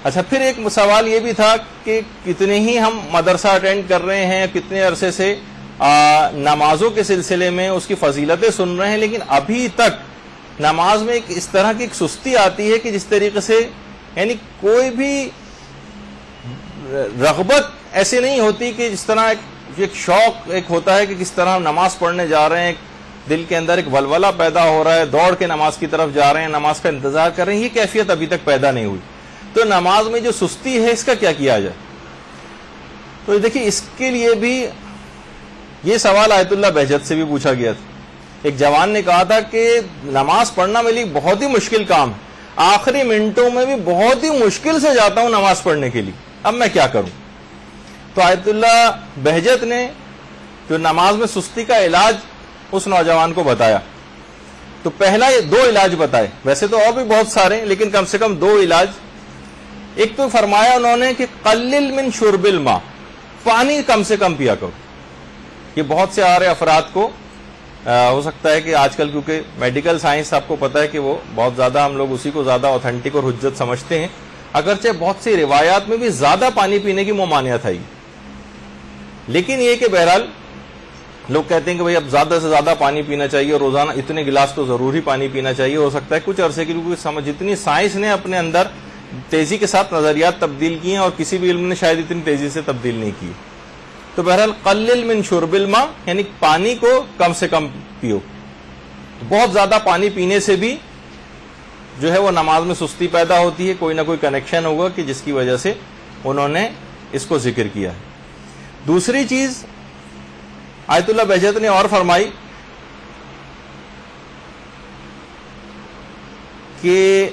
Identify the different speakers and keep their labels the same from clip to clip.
Speaker 1: اچھا، پھر ایک سوال یہ بھی تھا کہ کتنے ہی ہم مدرسہ اٹینڈ کر رہے ہیں، کتنے عرصے سے نمازوں کے سلسلے میں اس کی فضیلتیں سن رہے ہیں، لیکن ابھی تک نماز میں اس طرح کی ایک سستی آتی ہے کہ جس طریقے سے یعنی کوئی بھی رغبت ایسی نہیں ہوتی کہ جس طرح ایک شوق ایک ہوتا ہے کہ کس طرح ہم نماز پڑھنے جا رہے ہیں، دل کے اندر ایک ولولہ پیدا ہو رہا ہے، دوڑ کے نماز کی طرف جا رہے ہیں، نماز کا انتظار کر رہے ہیں، یہ کیفیت ابھی تک پیدا نہیں ہوئی. تو نماز میں جو سستی ہے اس کا کیا کیا جائے؟ تو دیکھیے اس کے لیے بھی یہ سوال آیت اللہ بہجت سے بھی پوچھا گیا تھا. ایک جوان نے کہا تھا کہ نماز پڑھنا میرے لیے بہت ہی مشکل کام ہے، آخری منٹوں میں بھی بہت ہی مشکل سے جاتا ہوں نماز پڑھنے کے لیے، اب میں کیا کروں؟ تو آیت اللہ بہجت نے جو نماز میں سستی کا علاج اس نوجوان کو بتایا. تو پہلا یہ 2 علاج بتائے، ویسے تو اور بھی بہت سارے لیکن کم سے کم 2 علاج. ایک تو فرمایا انہوں نے کہ قلل من شرب الماء، پانی کم سے کم پیا کرو. یہ بہت سے سارے افراد کو ہو سکتا ہے کہ آج کل کیونکہ میڈیکل سائنس آپ کو پتا ہے کہ وہ بہت زیادہ ہم لوگ اسی کو زیادہ اوتھینٹک اور حجت سمجھتے ہیں، اگرچہ بہت سی روایات میں بھی زیادہ پانی پینے کی ممانعت ہے، لیکن یہ کہ بہرحال لوگ کہتے ہیں کہ بھئی اب زیادہ سے زیادہ پانی پینا چاہیے اور روزانہ اتنے گلاس تو ضروری پانی پینا چاہیے. ہو سکتا ہے کچھ عرصے کے لیے جتنی سائنس نے اپنے اندر تیزی کے ساتھ نظریات تبدیل کیے ہیں اور کسی بھی علم نے شاید اتنی تیزی سے تبدیل نہیں کی. تو بہرحال قلل من شرب الماء یعنی پانی کو کم سے کم پیو. بہت زیادہ پانی پینے سے بھی جو ہے وہ نماز میں سستی پیدا ہوتی ہے، کوئی نہ کوئی کنیکشن ہوگا کہ جس کی وجہ سے انہوں نے اس کو ذکر کیا ہے. دوسری چیز آیت اللہ بہجت نے اور فرمائی کہ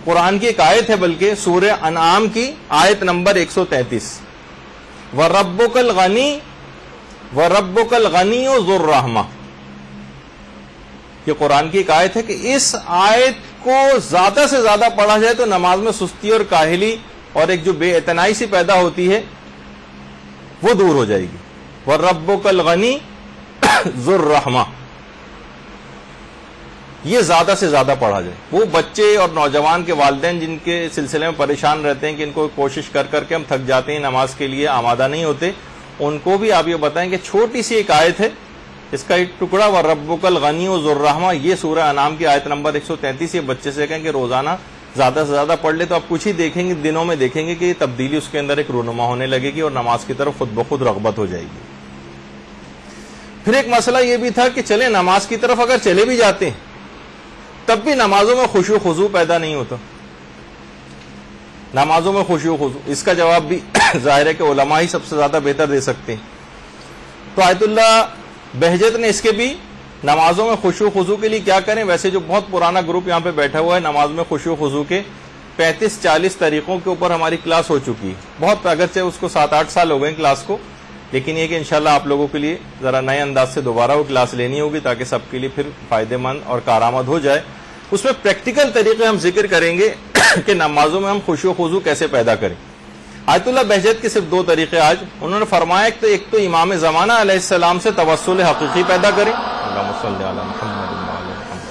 Speaker 1: قرآن کی ایک آیت ہے، بلکہ سورہ انعام کی آیت نمبر 133، وَرَبُّكَ الْغَنِي وَرَبُّكَ الْغَنِيُّ ذُو الرَّحْمَةِ. یہ قرآن کی ایک آیت ہے کہ اس آیت کو زیادہ سے زیادہ پڑھا جائے تو نماز میں سستی اور کاہلی اور ایک جو بے اعتنائی سی پیدا ہوتی ہے وہ دور ہو جائے گی. وَرَبُّكَ الْغَنِي ذُو الرَّحْمَةِ، یہ زیادہ سے زیادہ پڑھا جائے. وہ بچے اور نوجوان کے والدین جن کے سلسلے میں پریشان رہتے ہیں کہ ان کو کوشش کر کر کے ہم تھک جاتے ہیں، نماز کے لیے آمادہ نہیں ہوتے، ان کو بھی آپ یہ بتائیں کہ چھوٹی سی ایک آیت ہے، اس کا ایک ٹکڑا وَرَبُّكَ الْغَنِيُّ ذُو الرَّحْمَةِ، یہ سورہ انعام کی آیت نمبر 133. یہ بچے سے کہیں کہ روزانہ زیادہ سے زیادہ پڑھ لے تو آپ کچھ ہی دیکھیں گے، دنوں میں دیکھیں گے کہ یہ تبدیلی اس کے اندر ایک رونما ہونے لگے گی اور نماز کی طرف خود بخود رغبت ہو جائے گی. پھر ایک مسئلہ یہ بھی تھا کہ چلے نماز کی طرف اگر چلے بھی جاتے ہیں تب بھی نمازوں میں خشوع خضوع پیدا نہیں ہوتا. نمازوں میں خشوع خضوع، اس کا جواب بھی ظاہر ہے کہ علماء ہی سب سے زیادہ بہتر دے سکتے ہیں. تو آیت اللہ بہجت نے اس کے بھی نمازوں میں خشوع خضوع کے لیے کیا کریں. ویسے جو بہت پرانا گروپ یہاں پہ بیٹھا ہوا ہے، نماز میں خشوع خضوع کے 35-40 طریقوں کے اوپر ہماری کلاس ہو چکی ہے. بہت اگرچہ اس کو 7-8 سال ہو گئے کلاس کو، لیکن یہ کہ انشاءاللہ آپ لوگوں کے لیے ذرا نئے انداز سے دوبارہ وہ کلاس لینی ہوگی تاکہ سب کے لیے پھر فائدہ مند اور کارآمد ہو جائے. اس میں پریکٹیکل طریقے ہم ذکر کریں گے کہ نمازوں میں ہم خشوع خضوع کیسے پیدا کریں. آیت اللہ بہجت کے صرف 2 طریقے آج انہوں نے فرمایا کہ ایک تو امام زمانہ علیہ السلام سے توسل حقیقی پیدا کریں، اللہم صلی علی محمد وعلی محمد،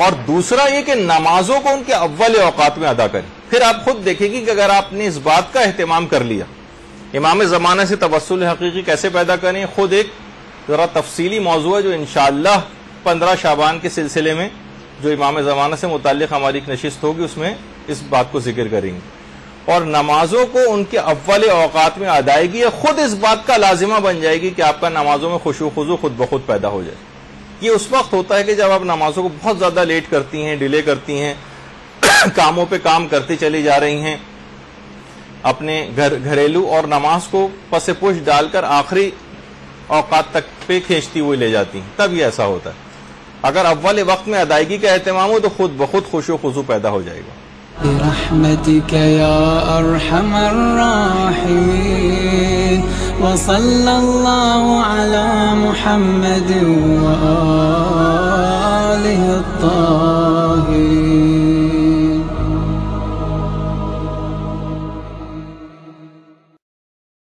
Speaker 1: اور دوسرا یہ کہ نمازوں کو ان کے اول اوقات میں ادا کریں. پھر آپ خود دیکھیں گے کہ اگر آپ نے اس بات کا اہتمام کر لیا امام زمانہ سے توسل حقیقی کیسے پیدا کریں، خود ایک ذرا تفصیلی موضوع ہے جو انشاءاللہ 15 شعبان کے سلسلے میں جو امام زمانہ سے متعلق ہماری ایک نشست ہوگی اس میں اس بات کو ذکر کریں گے. اور نمازوں کو ان کے اول اوقات میں ادائیگی خود اس بات کا لازمہ بن جائے گی کہ آپ کا نمازوں میں خشوع خضوع خود بخود پیدا ہو جائے. یہ اس وقت ہوتا ہے کہ جب آپ نمازوں کو بہت زیادہ لیٹ کرتی ہیں، ڈیلے کرتی ہیں، کاموں پہ کام کرتی چلی جا رہی ہیں، اپنے گھریلو اور نماز کو پس پوش ڈال کر آخری اوقات تک پہ کھینچتی ہوئی لے جاتی ہیں، تب یہ ایسا ہوتا ہے. اگر اول وقت میں ادائیگی کا اہتمام ہو تو خود بخود خشوع خضوع پیدا ہو جائے گا.
Speaker 2: برحمتك يا أرحم الراحمين وصلى الله على محمد وآله الطاهرين.